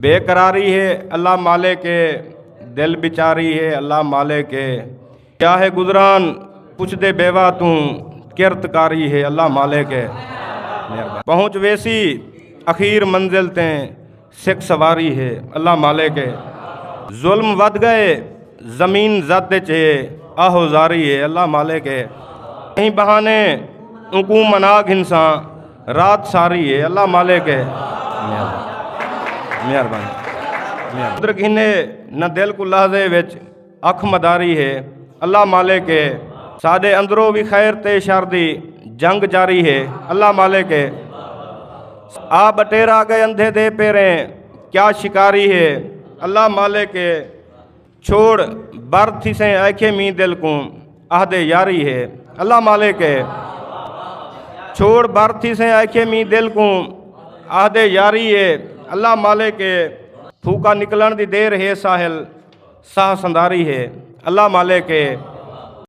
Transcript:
बेकरारी है अल्लाह मालिक के, दिल बिचारी है अल्लाह मालिक के। क्या है गुजरान पुछ दे बेवा तू, किरतकारी है अल्लाह मालिक के। पहुँच वैसी अखीर मंजिल तें, सिख सवारी है अल्लाह मालिक के। जुल्म वध गए ज़मीन ज़द चे, आहोजारी है अल्लाह मालिक के। कहीं बहाने उकू मनाग इंसान, रात सारी है अल्लाह मालिक के। मेहरबानी कुदरत इन्ने न दिल को लहजे विच अख मदारी है अल्लाह मालिक के। साडे अंदरों भी खैर ते शर दी जंग जारी है अल्लाह मालिक के। आ बटेरा गए अंधे दे पेरें, क्या शिकारी है अल्लाह मालिक के। छोड़ बर थी से आखे मी दिल को, आहदे यारी है अल्लाह मालिक के। छोड़ बर थी से आखे मी दिल को, आहदे यारी है अल्लाह मालिक के। फूका निकलन दी देर है साहिल, साह संदारी है अल्लाह मालिक के।